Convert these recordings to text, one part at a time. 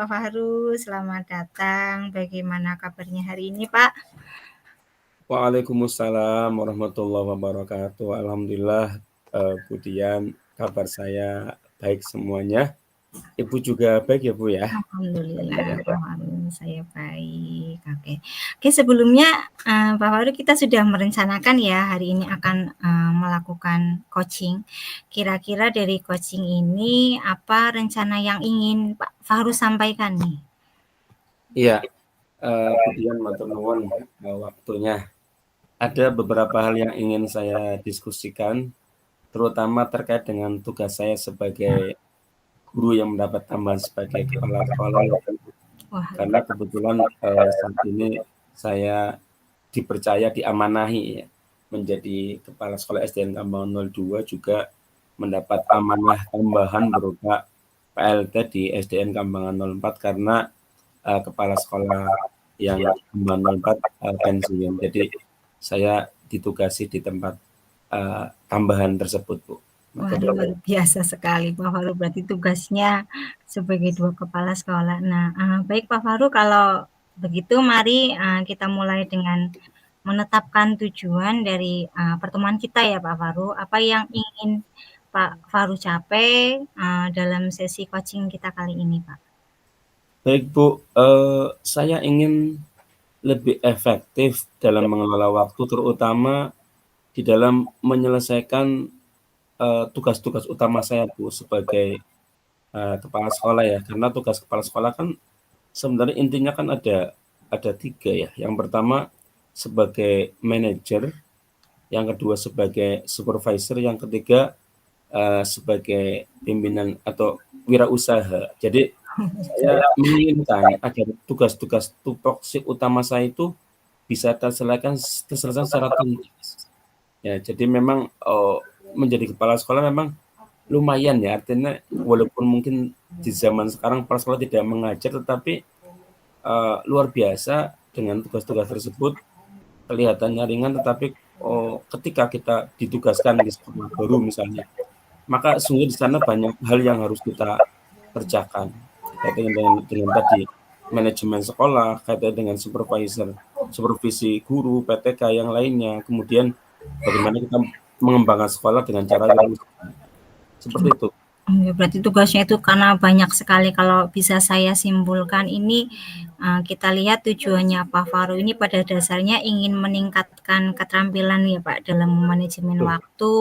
Pak Fahru, selamat datang. Bagaimana kabarnya hari ini, Pak? Waalaikumsalam warahmatullahi wabarakatuh. Alhamdulillah, Bu Dian, kabar saya baik semuanya. Ibu juga baik ya, Bu, ya? Alhamdulillah, Pak Fahru, saya baik. Oke, sebelumnya Pak Fahru kita sudah merencanakan ya hari ini akan melakukan coaching. Kira-kira dari coaching ini apa rencana yang ingin Pak Fahru sampaikan nih? Iya, Bu Dian, matur nuwun waktunya. Ada beberapa hal yang ingin saya diskusikan, terutama terkait dengan tugas saya sebagai guru yang mendapat tambahan sebagai kepala sekolah ya, Bu. Wah, Karena kebetulan, saat ini saya dipercaya, diamanahi ya, menjadi kepala sekolah SDN Kambangan 02 juga mendapat amanah tambahan berupa PLT di SDN Kambangan 04 karena kepala sekolah yang Kambangan 04 pensiun. Jadi saya ditugasi di tempat tambahan tersebut, Bu. wah, luar biasa sekali Pak Fahru, berarti tugasnya sebagai dua kepala sekolah. Nah, baik Pak Fahru, kalau begitu mari kita mulai dengan menetapkan tujuan dari pertemuan kita ya Pak Fahru. Apa yang ingin Pak Fahru capai dalam sesi coaching kita kali ini, Pak? Baik, Bu, saya ingin lebih efektif dalam mengelola waktu, terutama di dalam menyelesaikan tugas-tugas utama saya, Bu, sebagai kepala sekolah ya. Karena tugas kepala sekolah kan sebenarnya intinya kan ada 3 ya. Yang pertama sebagai manajer, yang kedua sebagai supervisor, yang ketiga sebagai pimpinan atau wirausaha. Jadi saya menginginkan agar tugas-tugas tupoksi utama saya itu bisa terselesaikan secara tuntas. Ya, jadi memang menjadi kepala sekolah memang lumayan ya, artinya walaupun mungkin di zaman sekarang kepala sekolah tidak mengajar, tetapi luar biasa dengan tugas-tugas tersebut kelihatannya ringan, tetapi ketika kita ditugaskan di sekolah baru misalnya, maka sungguh di sana banyak hal yang harus kita kerjakan kaitannya dengan tadi manajemen sekolah, kaitannya dengan supervisor, supervisi guru, PTK yang lainnya, kemudian bagaimana kita mengembangkan sekolah dengan cara wirausaha. Seperti itu. Ya, berarti tugasnya itu karena banyak sekali. Kalau bisa saya simpulkan ini, kita lihat tujuannya Pak Fahru ini pada dasarnya ingin meningkatkan keterampilan ya Pak dalam manajemen Betul, waktu,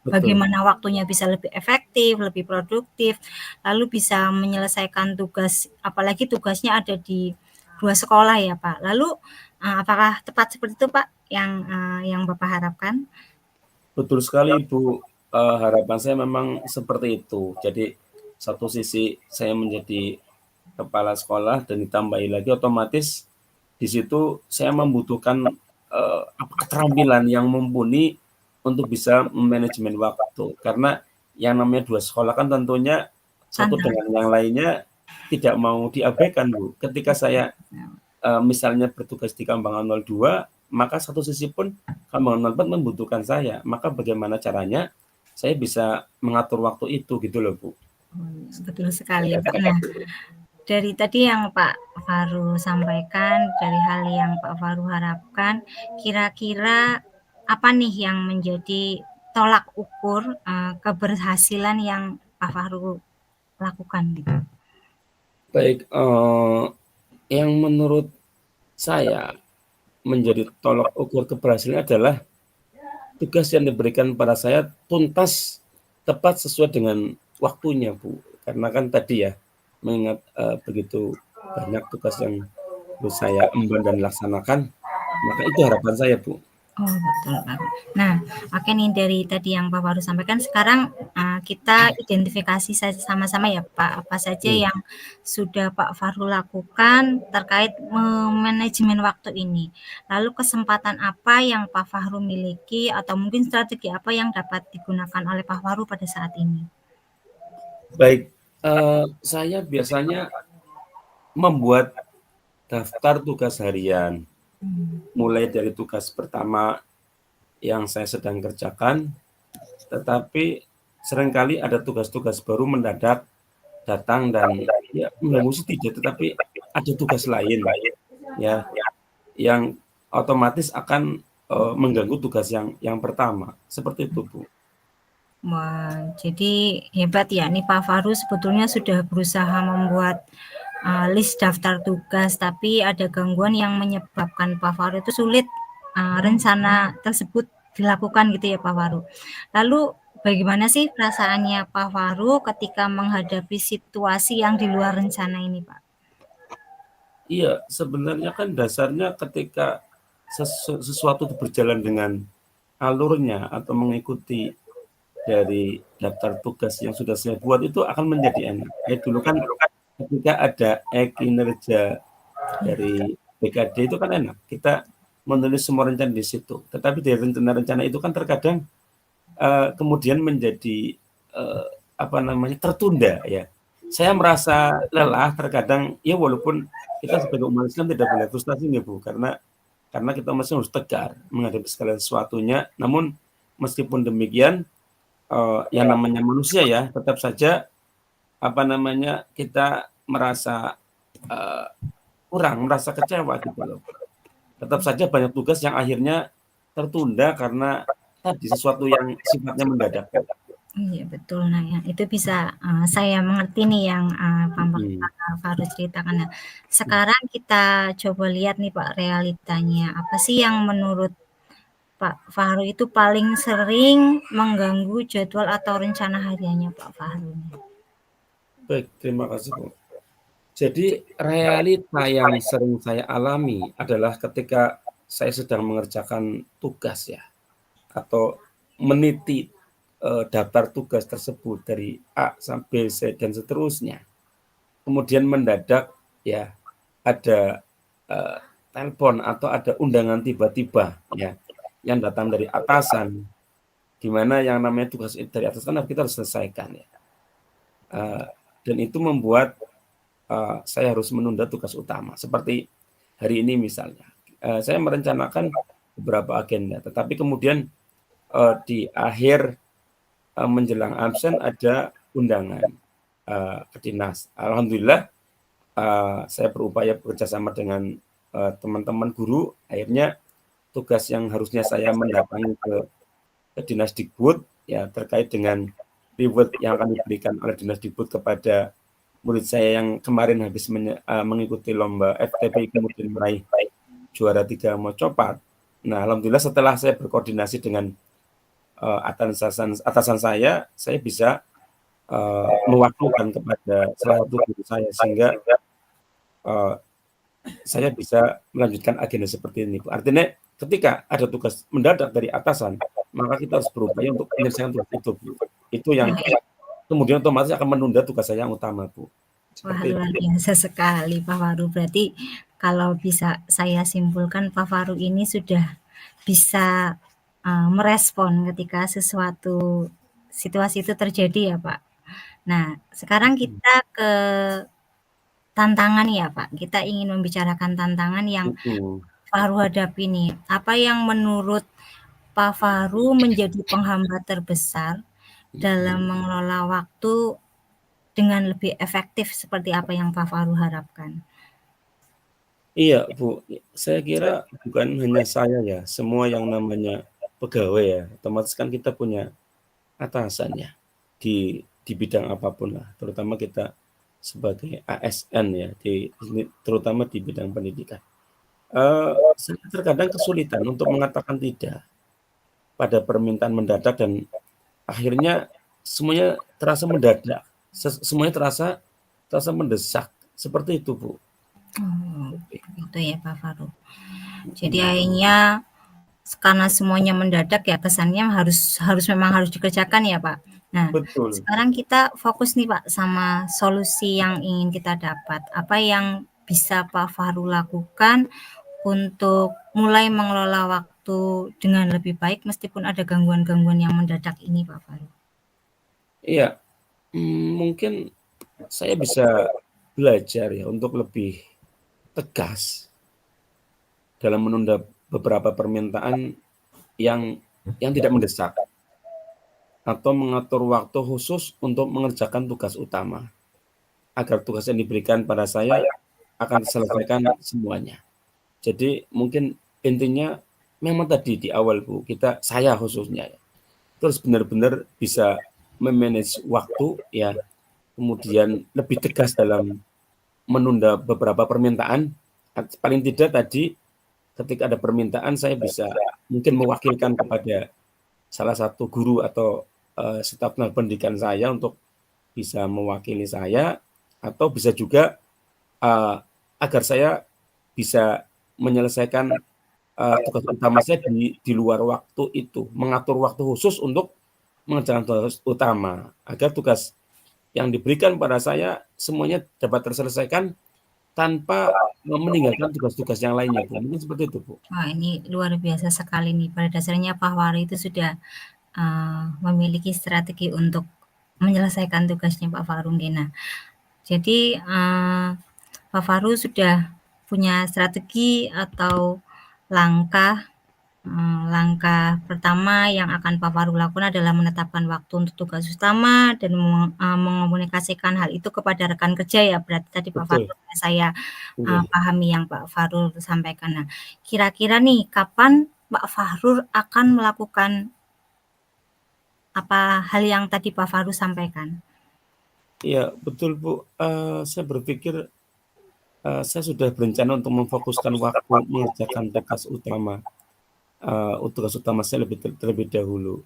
betul. bagaimana waktunya bisa lebih efektif, lebih produktif, lalu bisa menyelesaikan tugas, apalagi tugasnya ada di 2 sekolah ya Pak. Lalu, apakah tepat seperti itu Pak yang Bapak harapkan? Betul sekali, Bu. Harapan saya memang seperti itu. Jadi satu sisi saya menjadi kepala sekolah dan ditambahi lagi otomatis di situ saya membutuhkan keterampilan yang mumpuni untuk bisa manajemen waktu. Karena yang namanya 2 sekolah kan tentunya satu Tantangan. dengan yang lainnya tidak mau diabaikan, Bu. Ketika saya misalnya bertugas di Kambangan 02, maka satu sisi pun Kambangan 04 membutuhkan saya. Maka bagaimana caranya saya bisa mengatur waktu itu gitu loh, Bu. Betul sekali Pak. Nah, dari tadi yang Pak Fahru sampaikan, dari hal yang Pak Fahru harapkan, kira-kira apa nih yang menjadi tolak ukur keberhasilan yang Pak Fahru lakukan gitu? Baik, yang menurut saya menjadi tolak ukur keberhasilan adalah tugas yang diberikan pada saya tuntas, tepat sesuai dengan waktunya, Bu. Karena kan tadi ya, mengingat begitu banyak tugas yang harus saya emban dan laksanakan, maka itu harapan saya, Bu. Oh, betul banget. Nah, oke nih dari tadi yang Pak Fahru sampaikan, sekarang kita identifikasi saja sama-sama ya Pak, apa saja Hmm. yang sudah Pak Fahru lakukan terkait manajemen waktu ini. Lalu kesempatan apa yang Pak Fahru miliki atau mungkin strategi apa yang dapat digunakan oleh Pak Fahru pada saat ini? Baik, saya biasanya membuat daftar tugas harian, mulai dari tugas pertama yang saya sedang kerjakan, tetapi seringkali ada tugas-tugas baru mendadak datang dan ya mengganggu sih tidak, tetapi ada tugas lain ya yang otomatis akan, mengganggu tugas yang pertama, seperti itu, Bu. Wah, jadi hebat ya nih Pak Faru sebetulnya sudah berusaha membuat list daftar tugas, tapi ada gangguan yang menyebabkan Pak Faru itu sulit rencana tersebut dilakukan gitu ya Pak Faru. Lalu bagaimana sih perasaannya Pak Faru ketika menghadapi situasi yang di luar rencana ini Pak? Iya, sebenarnya kan dasarnya ketika sesuatu itu berjalan dengan alurnya atau mengikuti dari daftar tugas yang sudah saya buat itu akan menjadi enak. Kayak dulu kan ketika ada kinerja dari BKD itu kan enak, kita menulis semua rencana di situ. Tetapi dari rencana-rencana itu kan terkadang, kemudian menjadi, apa namanya, tertunda ya. Saya merasa lelah terkadang, ya walaupun kita sebagai umat Islam tidak boleh frustasi nih Bu, karena kita masih harus tegar menghadapi segala sesuatunya. Namun meskipun demikian, yang namanya manusia ya, tetap saja, apa namanya, kita merasa, eee, kurang, merasa kecewa gitu loh. Tetap saja banyak tugas yang akhirnya tertunda karena tadi sesuatu yang sifatnya mendadak. Iya betul. Nah, ya itu bisa saya mengerti nih yang Mhm. Pak Faru ceritakan. Nah, sekarang kita coba lihat nih Pak realitanya. Apa sih yang menurut Pak Fahru itu paling sering mengganggu jadwal atau rencana hariannya Pak Fahru? Baik, terima kasih, Bu. Jadi realita yang sering saya alami adalah ketika saya sedang mengerjakan tugas ya, atau meniti, daftar tugas tersebut dari A sampai Z dan seterusnya. Kemudian mendadak ya ada, eee, telepon atau ada undangan tiba-tiba ya, yang datang dari atasan, di mana yang namanya tugas dari atasan kita harus selesaikan ya, eee, dan itu membuat, saya harus menunda tugas utama. Seperti hari ini misalnya, saya merencanakan beberapa agenda, tetapi kemudian, di akhir, menjelang absen ada undangan, ke dinas. Alhamdulillah, saya berupaya bekerja sama dengan, teman-teman guru, akhirnya tugas yang harusnya saya mendatangi ke Dinasdikbud, ya terkait dengan reward yang akan diberikan oleh Dinasdikbud kepada murid saya yang kemarin habis mengikuti lomba FTP kemudian meraih juara 3 Mocopat. Nah, alhamdulillah setelah saya berkoordinasi dengan, atasan saya bisa, mewakilkan kepada salah satu guru saya sehingga, eee saya bisa melanjutkan agenda seperti ini, Bu. Artinya ketika ada tugas mendadak dari atasan, maka kita harus berupaya untuk menyelesaikan tugas itu, Bu. Itu yang Wah, kemudian otomatis akan menunda tugas saya yang utama, Bu. wah Seperti luar itu. biasa sekali Pak Faru. Berarti kalau bisa saya simpulkan Pak Faru ini sudah bisa merespon ketika sesuatu situasi itu terjadi ya Pak. Nah, sekarang Mhm, kita ke tantangan ya Pak. Kita ingin membicarakan tantangan yang mhm, Faru hadapi nih. Apa yang menurut Pak Faru menjadi penghambat terbesar dalam mhm. mengelola waktu dengan lebih efektif seperti apa yang Pak Faru harapkan? Iya, Bu, saya kira bukan hanya saya ya, semua yang namanya pegawai ya, otomatis kan kita punya atasan ya, di bidang apapun lah, terutama kita sebagai ASN ya, terutama di bidang pendidikan. Saya terkadang kesulitan untuk mengatakan tidak pada permintaan mendadak dan akhirnya semuanya terasa mendadak, semuanya terasa terasa mendesak, seperti itu, Bu. Oh, gitu ya Pak Faru. Jadi Mhm, akhirnya karena semuanya mendadak ya kesannya harus harus memang harus dikerjakan ya Pak. Nah, betul. sekarang kita fokus nih Pak sama solusi yang ingin kita dapat. Apa yang bisa Pak Faru lakukan untuk mulai mengelola waktu dengan lebih baik meskipun ada gangguan-gangguan yang mendadak ini Pak Faru? Iya, mungkin saya bisa belajar ya untuk lebih tegas dalam menunda beberapa permintaan yang tidak mendesak atau mengatur waktu khusus untuk mengerjakan tugas utama. agar tugas yang diberikan pada saya akan diselesaikan semuanya. Jadi mungkin intinya memang tadi di awal Bu, saya khususnya ya, terus benar-benar bisa me-manage waktu ya, kemudian lebih tegas dalam menunda beberapa permintaan, paling tidak tadi ketika ada permintaan saya bisa mungkin mewakilkan kepada salah satu guru atau, staf pendidikan saya untuk bisa mewakili saya, atau bisa juga, eee, agar saya bisa menyelesaikan, tugas utama saya di luar waktu itu, mengatur waktu khusus untuk mengerjakan tugas utama, agar tugas yang diberikan pada saya semuanya dapat terselesaikan tanpa meninggalkan tugas-tugas yang lainnya, Bu. Mungkin seperti itu, Bu. Wah, ini luar biasa sekali nih. Pada dasarnya Pak Fahru itu sudah, memiliki strategi untuk menyelesaikan tugasnya Pak Fahru nggih. Nah, jadi, Pak Fahru sudah punya strategi atau langkah langkah pertama yang akan Pak Fahru lakukan adalah menetapkan waktu untuk tugas utama dan mengomunikasikan hal itu kepada rekan kerja ya, berarti tadi Pak Fahru Betul, saya, nggih. pahami yang Pak Fahru sampaikan. Nah, kira-kira nih kapan Pak Fahru akan melakukan apa hal yang tadi Pak Fahru sampaikan? Iya, betul, Bu, saya berpikir, saya sudah berencana untuk memfokuskan waktu mengerjakan tugas utama saya terlebih dahulu,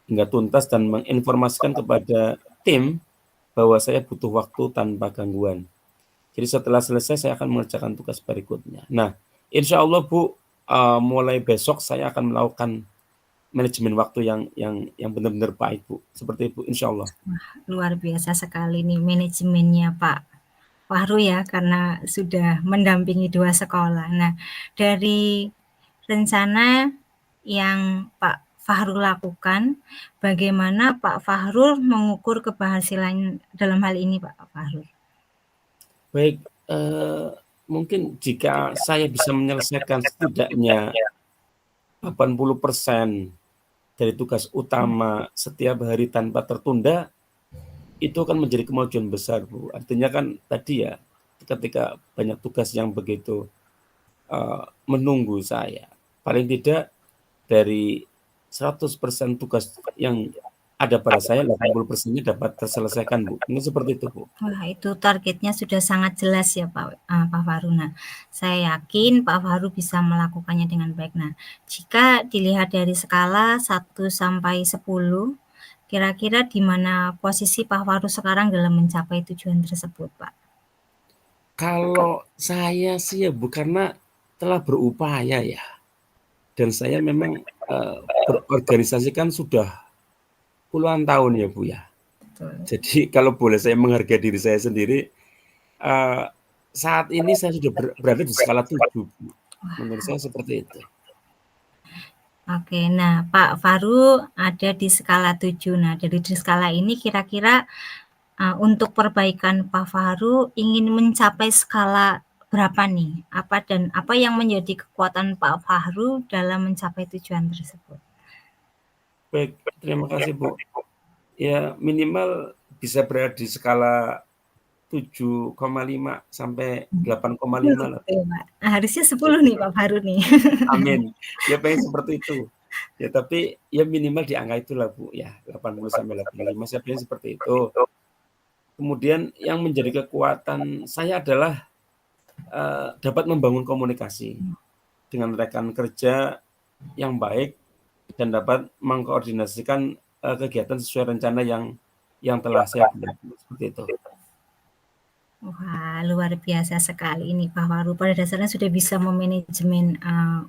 hingga tuntas dan menginformasikan kepada tim bahwa saya butuh waktu tanpa gangguan. Jadi setelah selesai saya akan mengerjakan tugas berikutnya. Nah, insya Allah Bu, mulai besok saya akan melakukan manajemen waktu yang benar-benar baik Bu, seperti itu insya Allah. Luar biasa sekali nih manajemennya Pak Fahru ya, karena sudah mendampingi 2 sekolah. Nah, dari rencana yang Pak Fahru lakukan, bagaimana Pak Fahru mengukur keberhasilan dalam hal ini Pak Fahru? Baik, eee, mungkin jika saya bisa menyelesaikan setidaknya 80% dari tugas utama setiap hari tanpa tertunda, itu akan menjadi kemajuan besar, Bu. Artinya kan tadi ya, ketika banyak tugas yang begitu, menunggu saya, paling tidak dari 100% tugas yang ada pada saya, 80%-nya dapat terselesaikan, Bu. Ini seperti itu, Bu. Wah, itu targetnya sudah sangat jelas ya Pak Fahru. Nah, saya yakin Pak Fahru bisa melakukannya dengan baik. Nah, jika dilihat dari skala 1 sampai 10, kira-kira di mana posisi Pak Fahru sekarang dalam mencapai tujuan tersebut, Pak? Kalau saya sih ya, Bu, karena telah berupaya ya, dan saya memang, berorganisasi kan sudah puluhan tahun ya, Bu, ya. Betul. Jadi kalau boleh saya menghargai diri saya sendiri, eee, saat ini saya sudah berada di skala 7, Bu. Menurut saya seperti itu. Oke, nah Pak Fahru ada di skala 7. Nah, dari di skala ini kira-kira, untuk perbaikan Pak Fahru ingin mencapai skala berapa nih? Apa yang menjadi kekuatan Pak Fahru dalam mencapai tujuan tersebut? Baik, terima kasih, Bu. Ya minimal bisa berada di skala 7,5 sampai 8,5 lah, Bu. Betul, Pak. Nah, harusnya 10 Jadi nih Pak Fahru nih. amin. Ya pengen seperti itu. Ya tapi ya minimal di angka itulah, Bu, ya 80 sampai 85 saya pengen seperti itu. Kemudian yang menjadi kekuatan saya adalah, dapat membangun komunikasi dengan rekan kerja yang baik dan dapat mengkoordinasikan, kegiatan sesuai rencana yang telah saya buat, seperti itu. Wah, luar biasa sekali ini Pak Fahru. Pada dasarnya sudah bisa memanajemen,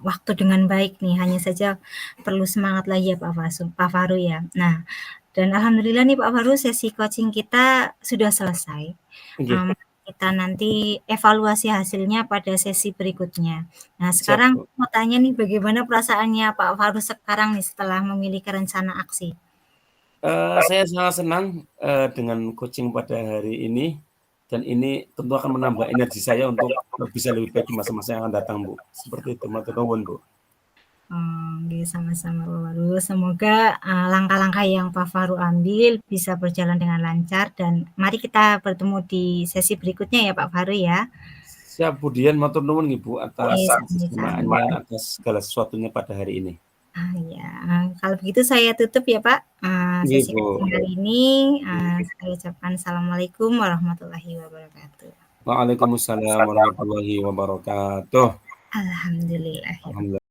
waktu dengan baik nih, hanya saja perlu semangat lagi ya Pak Fahru ya. Nah, dan alhamdulillah nih Pak Fahru sesi coaching kita sudah selesai. Nggih, Kita nanti evaluasi hasilnya pada sesi berikutnya. Nah, siap, sekarang Bu. mau tanya nih bagaimana perasaannya Pak Fahru sekarang nih setelah memiliki rencana aksi? Saya sangat senang, dengan coaching pada hari ini, dan ini tentu akan menambah energi saya untuk, bisa lebih baik di masa-masa yang akan datang, Bu. Seperti itu, matur nuwun, Bu. Nggih, sama-sama Pak Faru. Semoga, langkah-langkah yang Pak Faru ambil bisa berjalan dengan lancar dan mari kita bertemu di sesi berikutnya ya Pak Faru ya. Siap, Budian matur nuwun Ibu atas Iya, kesersemaannya, sama-sama. atas segala sesuatunya pada hari ini. Iya, kalau begitu saya tutup ya Pak, Nggih, sesi Bu. kajian kali ini, saya ucapkan assalamualaikum warahmatullahi wabarakatuh. Waalaikumsalam warahmatullahi wabarakatuh. Alhamdulillahirabbil Alhamdulillah.